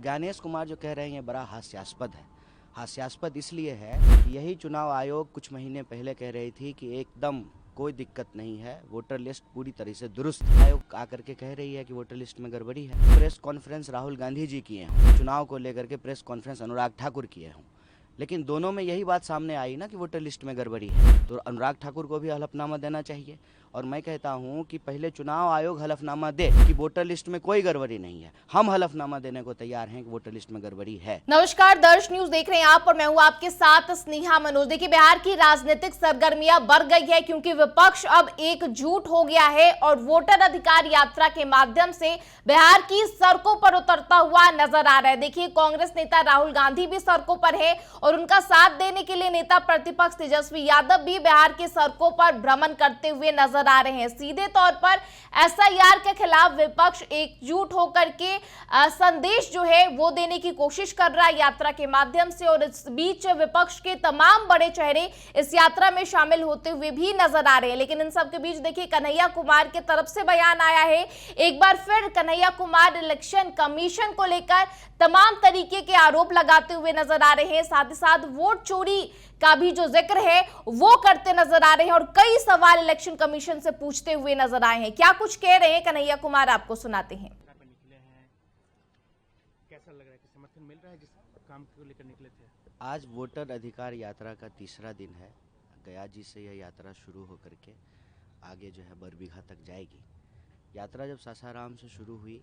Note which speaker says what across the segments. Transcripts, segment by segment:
Speaker 1: ज्ञानेश कुमार जो कह रहे हैं ये बड़ा हास्यास्पद है। हास्यास्पद इसलिए है कि यही चुनाव आयोग कुछ महीने पहले कह रही थी कि एकदम कोई दिक्कत नहीं है, वोटर लिस्ट पूरी तरह से दुरुस्त है। आयोग आकर के कह रही है कि वोटर लिस्ट में गड़बड़ी है। प्रेस कॉन्फ्रेंस राहुल गांधी जी किए हैं, चुनाव को लेकर के प्रेस कॉन्फ्रेंस अनुराग ठाकुर किए हैं, लेकिन दोनों में यही बात सामने आई ना कि वोटर लिस्ट में गड़बड़ी है। तो अनुराग ठाकुर को भी हलफनामा देना चाहिए। और मैं कहता हूं कि पहले चुनाव आयोग हलफनामा दे कि वोटर लिस्ट में कोई गड़बड़ी नहीं है। हम हलफनामा देने को तैयार हैं कि वोटर लिस्ट में गड़बड़ी है।
Speaker 2: नमस्कार, दर्श न्यूज देख रहे हैं आप और मैं हूं आपके साथ स्नेहा मनोज। देखिए, बिहार की राजनीतिक सरगर्मियां बढ़ गई है क्योंकि विपक्ष अब एकजुट हो गया है और वोटर अधिकार यात्रा के माध्यम से बिहार की सड़कों पर उतरता हुआ नजर आ रहा है। देखिए, कांग्रेस नेता राहुल गांधी भी सड़कों पर है और उनका साथ देने के लिए नेता प्रतिपक्ष तेजस्वी यादव भी बिहार की सड़कों पर भ्रमण करते हुए नजर आ रहे हैं। सीधे तौर पर एसआईआर के खिलाफ विपक्ष एकजुट होकर के संदेश जो है वो देने की कोशिश कर रहा है यात्रा के माध्यम से, और इस बीच विपक्ष के तमाम बड़े चेहरे इस यात्रा में शामिल होते हुए भी नजर आ रहे हैं। लेकिन इन सब के बीच देखिए, कन्हैया कुमार की तरफ से बयान आया है। एक बार फिर कन्हैया कुमार इलेक्शन कमीशन को लेकर तमाम तरीके के आरोप लगाते हुए नजर आ रहे हैं। साथ ही साथ वोट चोरी का भी जो जिक्र है वो करते नजर आ रहे हैं और कई सवाल इलेक्शन कमीशन से पूछते हुए नजर आए हैं। क्या कुछ कह रहे हैं कन्हैया कुमार, आपको सुनाते हैं।
Speaker 3: कैसा लग रहा है कि समर्थन मिल रहा है जिस काम को लेकर निकले थे?
Speaker 1: आज वोटर अधिकार यात्रा का तीसरा दिन है। गया जी से यह यात्रा शुरू होकर के आगे जो है बरबीघा तक जाएगी। यात्रा जब सासाराम से शुरू हुई,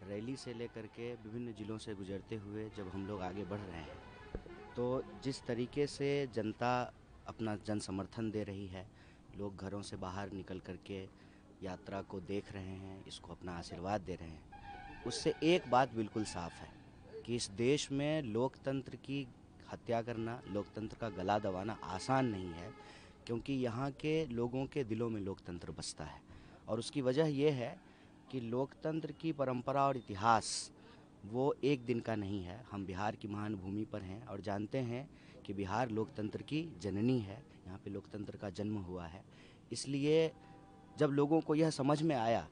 Speaker 1: रैली से लेकर के विभिन्न जिलों से गुजरते हुए जब हम लोग आगे बढ़ रहे हैं, तो जिस तरीके से जनता अपना जन समर्थन दे रही है, लोग घरों से बाहर निकल कर के यात्रा को देख रहे हैं, इसको अपना आशीर्वाद दे रहे हैं, उससे एक बात बिल्कुल साफ है कि इस देश में लोकतंत्र की हत्या करना, लोकतंत्र का गला दबाना आसान नहीं है, क्योंकि यहाँ के लोगों के दिलों में लोकतंत्र बसता है। और उसकी वजह यह है कि लोकतंत्र की परंपरा और इतिहास वो एक दिन का नहीं है। हम बिहार की महान भूमि पर हैं और जानते हैं कि बिहार लोकतंत्र की जननी है, यहाँ पे लोकतंत्र का जन्म हुआ है। इसलिए जब लोगों को यह समझ में आया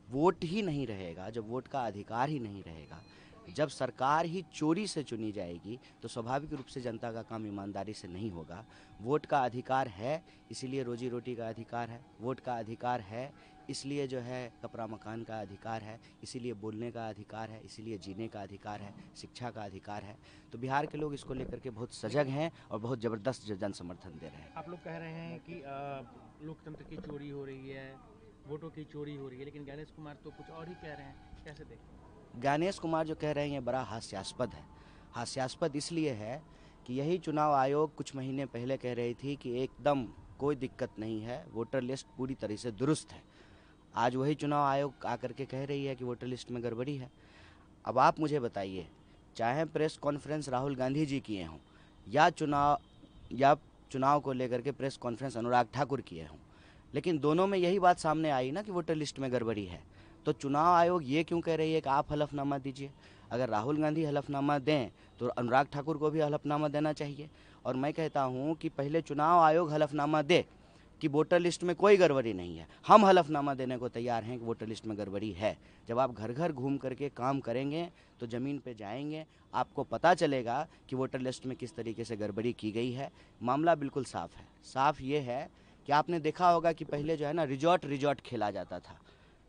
Speaker 1: वोट ही नहीं रहेगा, जब वोट का अधिकार ही नहीं रहेगा, जब सरकार ही चोरी से चुनी जाएगी, तो स्वाभाविक रूप से जनता का काम ईमानदारी से नहीं होगा। वोट का अधिकार है, इसीलिए रोजी रोटी का अधिकार है। वोट का अधिकार है, इसलिए जो है कपड़ा मकान का अधिकार है, इसीलिए बोलने का अधिकार है, इसीलिए जीने का अधिकार है, शिक्षा का अधिकार है। तो बिहार के लोग इसको लेकर के बहुत सजग हैं और बहुत ज़बरदस्त जन समर्थन दे रहे हैं।
Speaker 3: आप लोग कह रहे हैं कि लोकतंत्र की चोरी हो रही है, वोटों की चोरी हो रही है, लेकिन ज्ञानेश कुमार तो कुछ और ही कह रहे हैं। कैसे देखें?
Speaker 1: ज्ञानेश कुमार जो कह रहे हैं ये बड़ा हास्यास्पद है। हास्यास्पद इसलिए है कि यही चुनाव आयोग कुछ महीने पहले कह रही थी कि एकदम कोई दिक्कत नहीं है, वोटर लिस्ट पूरी तरह से दुरुस्त है। आज वही चुनाव आयोग आकर के कह रही है कि वोटर लिस्ट में गड़बड़ी है। अब आप मुझे बताइए, चाहे प्रेस कॉन्फ्रेंस राहुल गांधी जी किए हों या चुनाव को लेकर के प्रेस कॉन्फ्रेंस अनुराग ठाकुर किए हों, लेकिन दोनों में यही बात सामने आई ना कि वोटर लिस्ट में गड़बड़ी है। तो चुनाव आयोग ये क्यों कह रही है कि आप हलफनामा दीजिए? अगर राहुल गांधी हलफनामा दें तो अनुराग ठाकुर को भी हलफनामा देना चाहिए। और मैं कहता हूं कि पहले चुनाव आयोग हलफनामा दे कि वोटर लिस्ट में कोई गड़बड़ी नहीं है। हम हलफनामा देने को तैयार हैं कि वोटर लिस्ट में गड़बड़ी है। जब आप घर घर घूम करके काम करेंगे तो ज़मीन पे जाएंगे, आपको पता चलेगा कि वोटर लिस्ट में किस तरीके से गड़बड़ी की गई है। मामला बिल्कुल साफ है। साफ ये है कि आपने देखा होगा कि पहले जो है ना रिजॉर्ट खेला जाता था,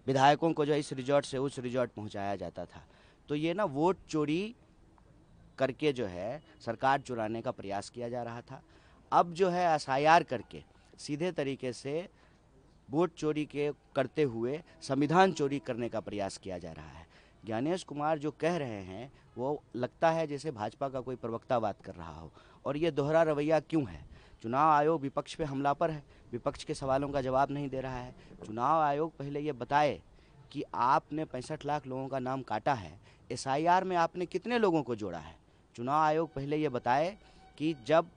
Speaker 1: विधायकों को जो इस रिजॉर्ट से उस रिजॉर्ट पहुंचाया जाता था। तो ये ना वोट चोरी करके जो है सरकार चुराने का प्रयास किया जा रहा था। अब जो है एसआईआर करके सीधे तरीके से वोट चोरी के करते हुए संविधान चोरी करने का प्रयास किया जा रहा है। ज्ञानेश कुमार जो कह रहे हैं वो लगता है जैसे भाजपा का कोई प्रवक्ता बात कर रहा हो। और ये दोहरा रवैया क्यों है? चुनाव आयोग विपक्ष पे हमला पर है, विपक्ष के सवालों का जवाब नहीं दे रहा है। चुनाव आयोग पहले ये बताए कि आपने 65 लाख लोगों का नाम काटा है, एसआईआर में आपने कितने लोगों को जोड़ा है। चुनाव आयोग पहले ये बताए कि जब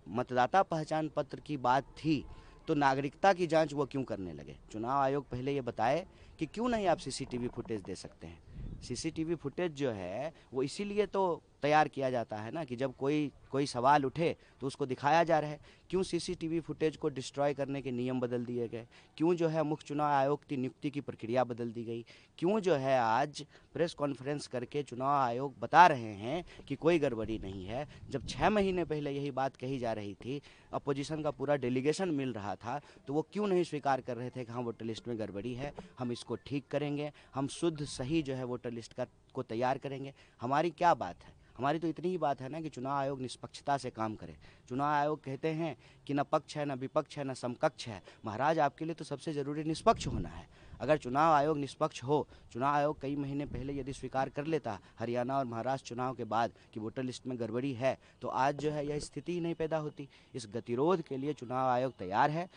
Speaker 1: मतदाता पहचान पत्र की बात थी तो नागरिकता की जांच वो क्यों करने लगे। चुनाव आयोग पहले ये बताए कि क्यों नहीं आप सीसीटीवी फुटेज दे सकते हैं। सीसीटीवी फुटेज जो है वो इसीलिए तो तैयार किया जाता है ना कि जब कोई सवाल उठे तो उसको दिखाया जा रहा है। क्यों सीसीटीवी फुटेज को डिस्ट्रॉय करने के नियम बदल दिए गए, क्यों जो है मुख्य चुनाव आयोग की नियुक्ति की प्रक्रिया बदल दी गई, क्यों जो है आज प्रेस कॉन्फ्रेंस करके चुनाव आयोग बता रहे हैं कि कोई गड़बड़ी नहीं है, जब 6 महीने पहले यही बात कही जा रही थी, अपोजिशन का पूरा डेलीगेशन मिल रहा था, तो वो क्यों नहीं स्वीकार कर रहे थे कि हाँ वोटर लिस्ट में गड़बड़ी है, हम इसको ठीक करेंगे, हम शुद्ध सही जो है वोटर लिस्ट को तैयार करेंगे। हमारी क्या बात है, हमारी तो इतनी ही बात है ना कि चुनाव आयोग निष्पक्षता से काम करे। चुनाव आयोग कहते हैं कि न पक्ष है, न विपक्ष है, न समकक्ष है। महाराज, आपके लिए तो सबसे ज़रूरी निष्पक्ष होना है। अगर चुनाव आयोग निष्पक्ष हो, चुनाव आयोग कई महीने पहले यदि स्वीकार कर लेता हरियाणा और महाराष्ट्र चुनाव के बाद कि वोटर लिस्ट में गड़बड़ी है, तो आज जो है यह स्थिति ही नहीं पैदा होती। इस गतिरोध के लिए चुनाव आयोग तैयार है,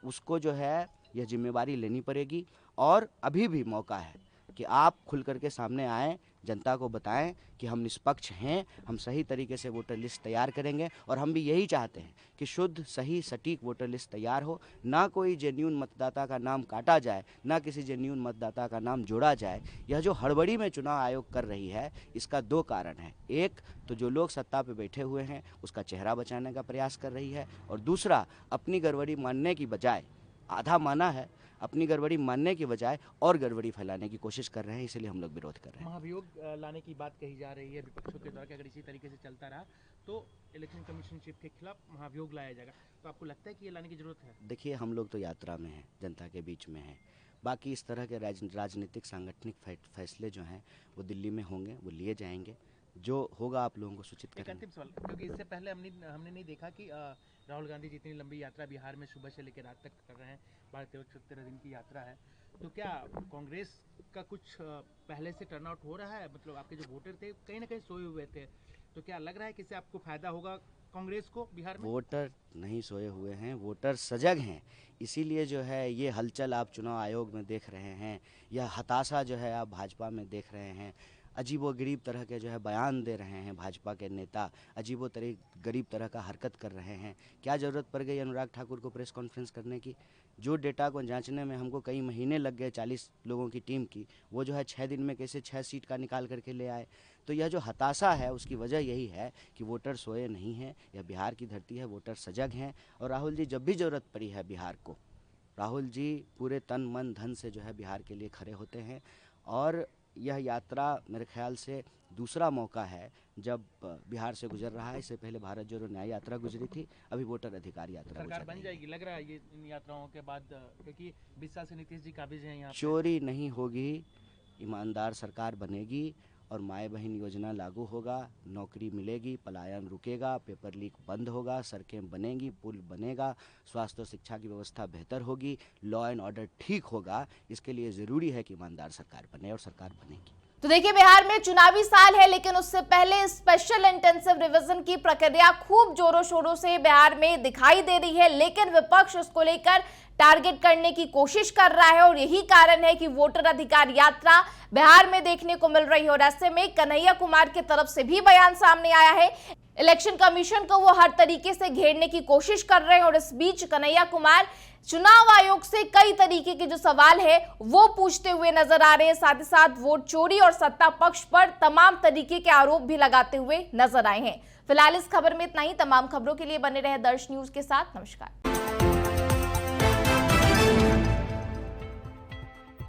Speaker 1: उसको जो है यह जिम्मेवारी लेनी पड़ेगी। और अभी भी मौका है कि आप खुल करके सामने आएँ, जनता को बताएं कि हम निष्पक्ष हैं, हम सही तरीके से वोटर लिस्ट तैयार करेंगे। और हम भी यही चाहते हैं कि शुद्ध सही सटीक वोटर लिस्ट तैयार हो, ना कोई जेन्यून मतदाता का नाम काटा जाए, ना किसी जेन्यून मतदाता का नाम जोड़ा जाए। यह जो हड़बड़ी में चुनाव आयोग कर रही है, इसका 2 कारण है। एक तो जो लोग सत्ता पे बैठे हुए हैं उसका चेहरा बचाने का प्रयास कर रही है, और दूसरा अपनी गड़बड़ी मानने की बजाय, आधा माना है, अपनी गड़बड़ी मानने की बजाय और गड़बड़ी फैलाने की कोशिश कर रहे हैं, इसलिए हम लोग विरोध कर रहे हैं।
Speaker 3: महाभियोग लाने की बात कही जा रही है विपक्षों के द्वारा कि अगर इसी तरीके से चलता रहा तो इलेक्शन कमीशन चीफ के खिलाफ महाभियोग लाया जाएगा, तो आपको लगता है कि ये लाने की जरूरत है?
Speaker 1: देखिए, हम लोग तो यात्रा में हैं, जनता के बीच में हैं। बाकी इस तरह के राजनीतिक सांगठनिक फैसले जो हैं वो दिल्ली में होंगे, वो लिए जाएंगे, जो होगा आप लोगों को सूचित
Speaker 3: एक
Speaker 1: करेंगे।
Speaker 3: अंतिम सवाल, क्योंकि इससे पहले हमने नहीं देखा कि राहुल गांधी जितनी लंबी यात्रा बिहार में सुबह से लेकर रात तक कर रहे हैं, 12-13 दिन की यात्रा है, तो क्या कांग्रेस का कुछ पहले से टर्नआउट हो रहा है? मतलब आपके जो वोटर थे कहीं ना कहीं सोए हुए थे, तो क्या लग रहा है कि इससे आपको फायदा होगा कांग्रेस को बिहार में?
Speaker 1: वोटर नहीं सोए हुए हैं, वोटर सजग हैं। इसीलिए जो है ये हलचल आप चुनाव आयोग में देख रहे हैं, यह हताशा जो है आप भाजपा में देख रहे हैं। अजीबोगरीब तरह के जो है बयान दे रहे हैं भाजपा के नेता, गरीब तरह का हरकत कर रहे हैं। क्या ज़रूरत पड़ गई अनुराग ठाकुर को प्रेस कॉन्फ्रेंस करने की? जो डेटा को जांचने में हमको कई महीने लग गए 40 लोगों की टीम की, वो जो है 6 दिन में कैसे 6 सीट का निकाल करके ले आए। तो यह जो हताशा है उसकी वजह यही है कि वोटर सोए नहीं हैं, यह बिहार की धरती है, वोटर सजग हैं। और राहुल जी, जब भी ज़रूरत पड़ी है बिहार को, राहुल जी पूरे तन मन धन से जो है बिहार के लिए खड़े होते हैं। और यह यात्रा मेरे ख्याल से दूसरा मौका है जब बिहार से गुजर रहा है। इससे पहले भारत जोड़ो न्याय यात्रा गुजरी थी, अभी वोटर अधिकार यात्रा
Speaker 3: सरकार
Speaker 1: गुजर
Speaker 3: बन
Speaker 1: रही है।
Speaker 3: जाएगी लग रहा है ये इन यात्राओं के बाद, क्योंकि 20 साल से नीतीश जी काबिज हैं यहाँ पे।
Speaker 1: चोरी नहीं होगी, ईमानदार सरकार बनेगी और माए बहन योजना लागू होगा, नौकरी मिलेगी, पलायन रुकेगा, पेपर लीक बंद होगा, सड़कें बनेंगी, पुल बनेगा, स्वास्थ्य और शिक्षा की व्यवस्था बेहतर होगी, लॉ एंड ऑर्डर ठीक होगा। इसके लिए ज़रूरी है कि ईमानदार सरकार बने, और सरकार बनेगी।
Speaker 2: तो देखिए, बिहार में चुनावी साल है, लेकिन उससे पहले स्पेशल इंटेंसिव रिवीजन की प्रक्रिया खूब जोरों शोरों से बिहार में दिखाई दे रही है, लेकिन विपक्ष उसको लेकर टारगेट करने की कोशिश कर रहा है। और यही कारण है कि वोटर अधिकार यात्रा बिहार में देखने को मिल रही है। और ऐसे में कन्हैया कुमार की तरफ से भी बयान सामने आया है, इलेक्शन कमीशन को वो हर तरीके से घेरने की कोशिश कर रहे हैं। और इस बीच कन्हैया कुमार चुनाव आयोग से कई तरीके के जो सवाल है वो पूछते हुए नजर आ रहे हैं, साथ ही साथ वोट चोरी और सत्ता पक्ष पर तमाम तरीके के आरोप भी लगाते हुए नजर आए हैं। फिलहाल इस खबर में इतना ही। तमाम खबरों के लिए बने रहे दर्श न्यूज के साथ। नमस्कार।